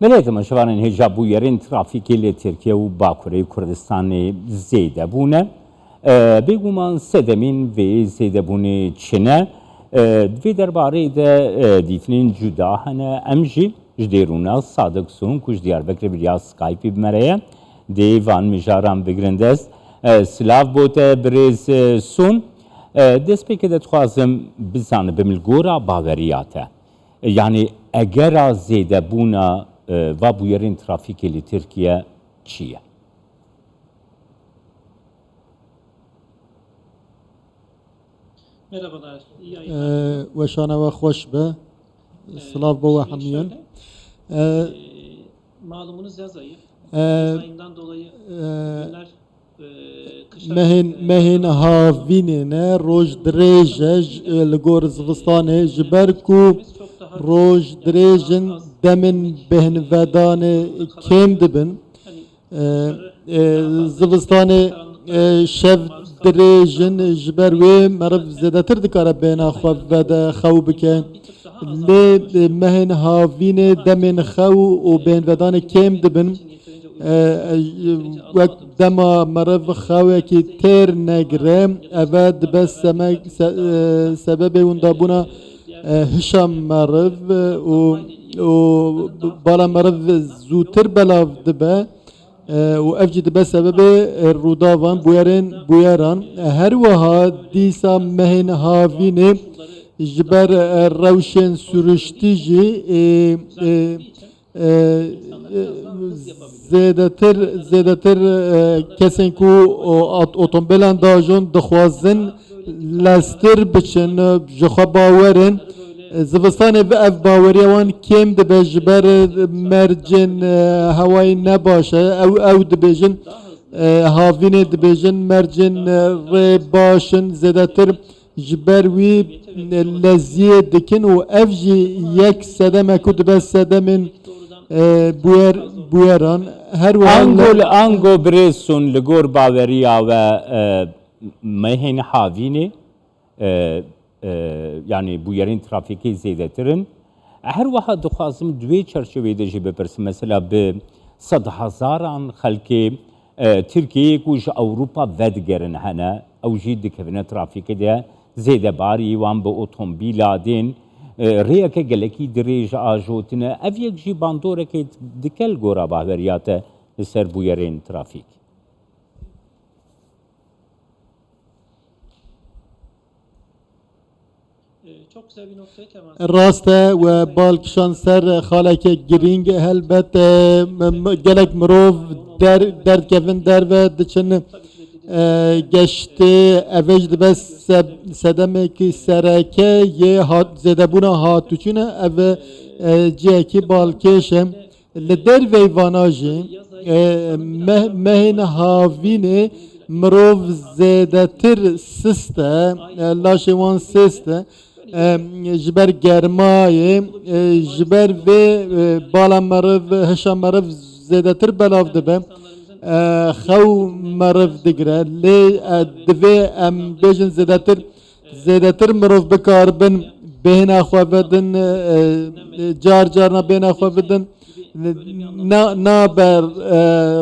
ملێتەمە شەوانن هێژا بوویەرین ترافیکی لێ ترکیە و باکوورەی کوردستانی زێدەبوونە بێگومان سێدەمین vê zêdebûnê çi ne divê derbareyê de dîtinên cuda hene em jî ji dêrûna Sadık Sun ku ji Diyarbekirê vêya Skypeê bimereye dê van mijaran bigirin dest silav bû te birêz Sun destpêkê de dixwazim bizanibim li gora baweriya te yani egera zêdebûna va bûyerên trafîkê li Tirkiye çi ye? Merhabalar, iyi yayınlar. Weşana ve hoş be. Slav bu ve hamiyen. Malumunuz yaz ayı. Yaz ayından dolayı günler kışa... Mehin havinine roj dreje ligor zivistane jiberku roj drejin demin behin vedane kem dibin zivistane şev درێژن ji ber wê meriv zêdetir dikare bêhna xwe vede xew bike lê mehên havînê demên xew û bêhnvedanê kêm dibin wek dema meriv xewekî têr negire ev dibe sebebê wendabûna hişa meriv û bala meriv zûtir belav dibe و ev jî dibe sebebê rûdavan bûyeran her wiha dîsa mehên havînê ji ber rewşên sürüştî jî zêdetir kesên ku otomobîlan dajon dixwazin lestir biçin ji xwe bawerin zivistanê bi ev baweriya wan kêm dibe ji ber mercên hewayê nebaş e ew dibêjin havînê dibêjin mercên rê baş in zêdetir ji ber wî leziyê dikin û ev jî yek sedeme ku dibe sedemên bûyeran her ango birêz Sun li gor baweriya we mehên havînê yani bûyerên trafîkê zêdetirin her wiha dixwazim divê çerçeveyê de jî bipirsim mesela bi sed hezaran xelkê Tirkiyeyê ku ji Ewropa vedigerin hene ew jî dikevine trafîkê de zêdebarî wan bi otomobîla tên rêyeke gelekî dirêj ajotine ev yek jî bandorekê dike li gora baweriya te li ser bûyerên trafîk. Çok güzel bir noktaya temas. Rast e ve balkişan ser xaleke giring helbet gelek mirov derkevin derve diçin geçti evej dibe sedemeki sereke ye zedebuna hatuçine ev ceki balkeşem li dervey vanajî mehin havînê mirov zêdetir siste laşê wan siste ji ber germayê ji ber vê bala meriv hişa meriv zêdetir belav dibe xew meriv digire lê divê em bêjin zêdetir mirov bikaribin bêhna xwe vedin car carna bêhna xwe vidin naber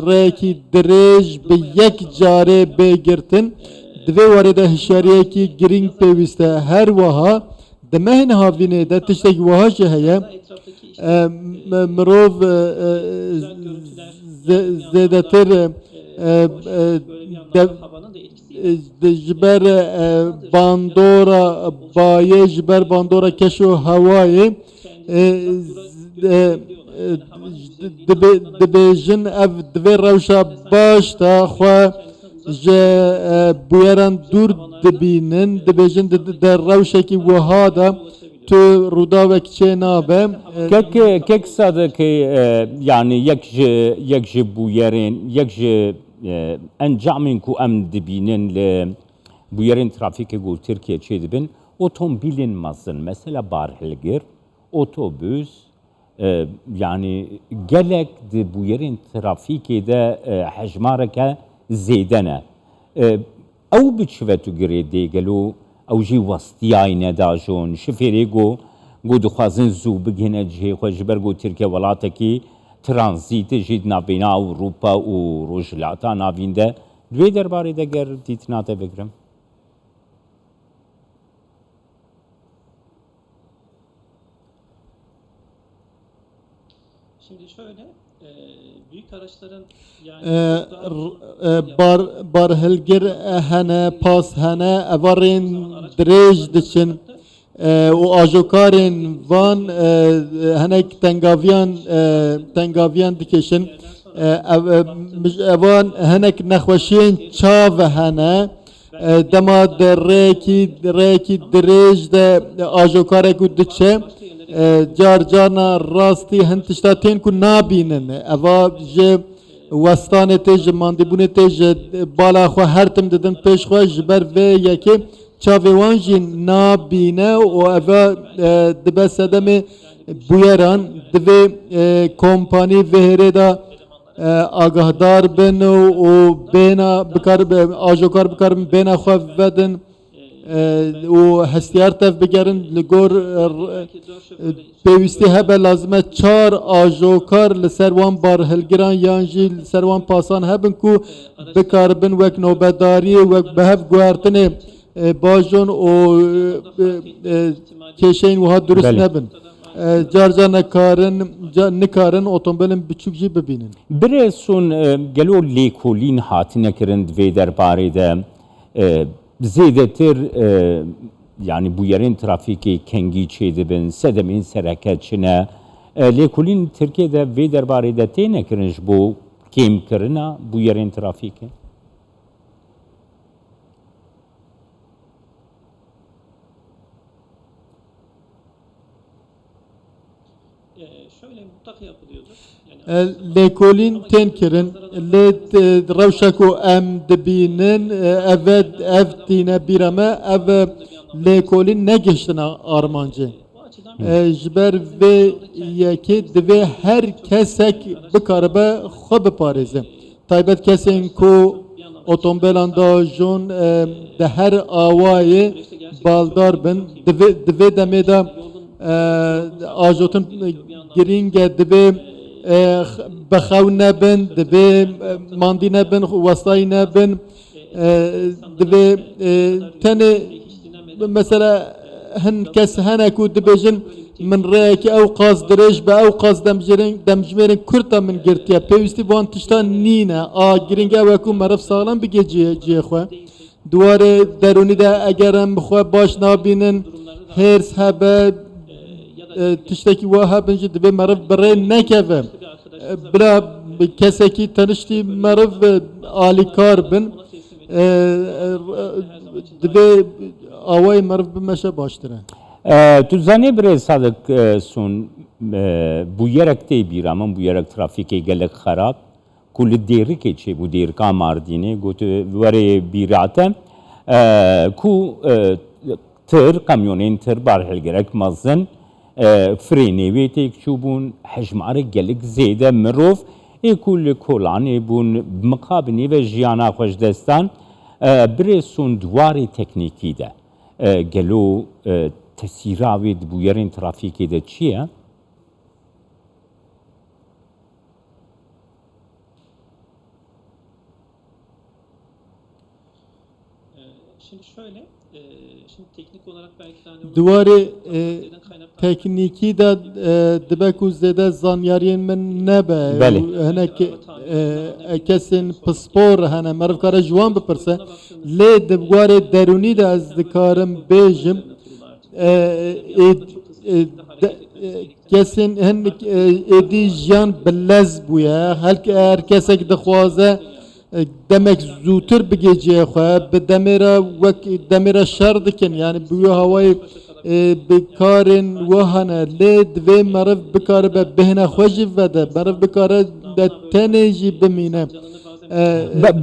rêyekî dirêj bi yek carê bêgirtin divê warê de hişyariyekî giring pêwîst e her wiha di mehên havînê de tiştekî wiha jî heye mirov zêdetir ji ber bandora bayê ji ber bandora keş û hewayê dibêjin ev divê rewşa baş da xwe ji bûyeran dûr dibînin dibêjin di rewşekî wiha da tu rûdawek çê nabe kek sadekê yani yek ji bûyerên yek ji encamên ku em dibînin li bûyerên trafîkê got Tirkiye çê dibin otomobîlên mezin mesela barhilgir otobüs yani gelek di bûyerên trafîkê de hejmareke zêde ne ew biçive tu girê dêgelo ew jî westiyayê nedajon şifêrê got dixwazin zû bigihîne cihê xwe ji ber got Tirkiye welatekî ترانزیت جید نبینا اروپا و روجلاتا نبینده دوی درباره دگر دیتناته بگرم. Şimdi şöyle, büyük araçların yani بار هلگر هنه پاس هنه اوارین دریج دچن و آجوکارین وان هنک تنگاویان دکشن اوان هنک نخوشین چاو هنه دما ریکی دریج ده آجوکاره کو دچه جار جانا راستی هنتشتاتین کو نابینن اوا جه وستان تیج ماندیبون تیج بالا خو هر تم ددن پیش خو جبر و یکی چاویوان جی نابینه و اوا دبه سدم بویران دوی کمپانی وهره دا آگاهدار بن و بینا بکار آجوکار بکار بینا خو ودن و هستیار تف بگرن لگور پیوستی هبه لازمه چار آجوکار لسروان بار هلگران یانجی لسروان پاسان هبن کو بکار بن وک نوبداری وک بهف گوارتن باجون و کشین وها درست نبن جار جا نکارن اوتومبیلن بچوک جی ببینن برسون گلو لیکولین هاتنه کرند وی درباره ده زیدتر yani bu yerin trafiki kengi çeydi ben sedemin sereketçine lekulin Türkiye'de ve derbarede teyne kirinç bu kim kirina bu yerin trafiki? şöyle mutlaka yapılıyordur. لیکولین تین کرن لیت روشکو ام دبینن evet ev dine bireme ev لیکولین نگشتن آرمانجه جبر و یکی دوی هر کسک بکاربه خوب پارزه تایبت کسین کو otomobilan da jun de her avayı baldar ben dve demeda ajotun giringe dve بخو نبن دبی ماندی نبن وسطای نبن دبی تنه مثلا هن کس هنه کو دبیجن من رأيك أو قاص درج بأو قاص دمجمرين كرتا من قرتيا بيوستي وان تشتان نينا جرينج أو أكون مرف سالم بيجي جي أخوة دواره دروني ده أجرم بخوة باش نابينن هرس هبه تشتكي وها بنجي دبي مرف برين نكفه بلا كسكي تنشتي مرف آلي كاربن دبي آواي مرف بمشا باشتره Tu zanê birê sadik son bu yerek tê bîra min bu yerek trafîkê gelek xerab ku li dêrikê çê bû dêrika Mardînê got werê bîrate ku tir kamyonên tir barhilgerek mezin فرێنê wê têk çûbûn hejmarek gelek zêde mirov ê ku li kolanê bûn miqabinê ve jiyana xweşdestan birê son dwarê teknîkî de gelo tesîra wê di bûyerên trafîkê de çi ye? Şimdi şöyle, şimdi teknik olarak belki de hani دواره تکنیکی دا دبکو زده زانیارین من نبه بله. هنه کسین پسپور هنه مرف کاره جوان بپرسه لی دبواره درونی دا از دکارم بیجم کسین هن ایدی جان بلز بویا هر کسک دخوازه demek zûtir bigeciye xwe bi demêra wek demêra şer dikin yani bi wê hawayê bikarên we hene lê divê meriv bikaribe bihêne xwe jî vede meriv bikare de tenê jî bimîne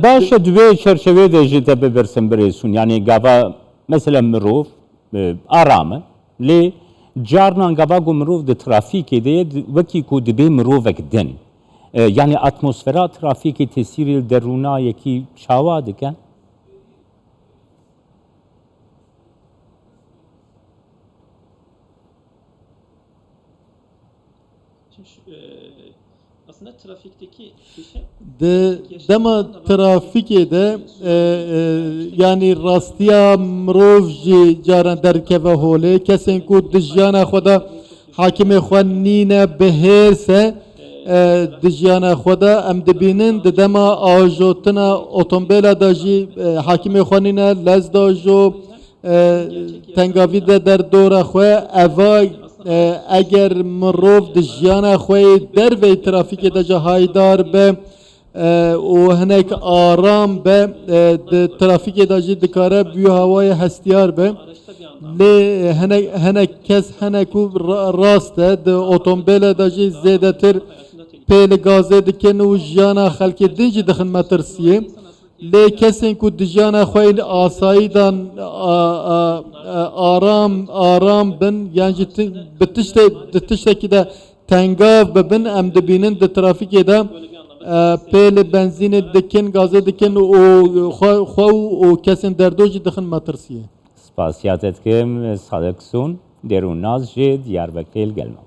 baş e divê çerçevê de jî te bibirsin birêsûn yani gava mesela mirov aram e lê carnan gava ku mirov di trafîkê de ye wekî ku dibe mirovek din yani atmosfera trafîkê tesîrê derûna yekî çawa dike? Şimdi aslında trafikteki kişi dema trafikê de yani rastiya mirov jî caran derkeve holê kesên ku di jiyana xwe de hakimê xwe nîne bihêrse di jiyana xwe de em dibînin di dema ajotina otomobêla da jî hakimê xwe nîne lez da jo tengavî de derdora xwe eva eger mirov di jiyana xwe dervê trafikê de jî haydar be û hinek aram be di trafikê de jî dikare bû hawaya hestiyar be araçta bir anda lê hinek kes hinek û rast e di otomobêle de jî zêdetir hayatında tehlike. pê li gazê dikin û jiyana xelkê din jî dixin metirsiyê lê kesên ku di jiyana xwe asayî dan aram bin yan jî bi tiştekî de tengav bibin em dibînin di trafikê de pê li benzînê dikin gazê dikin û xwe û kesên derdo jî dixin metirsiyê. Spasiyatet kim Sadık Sun derun naz ji Diyarbakır gelmem.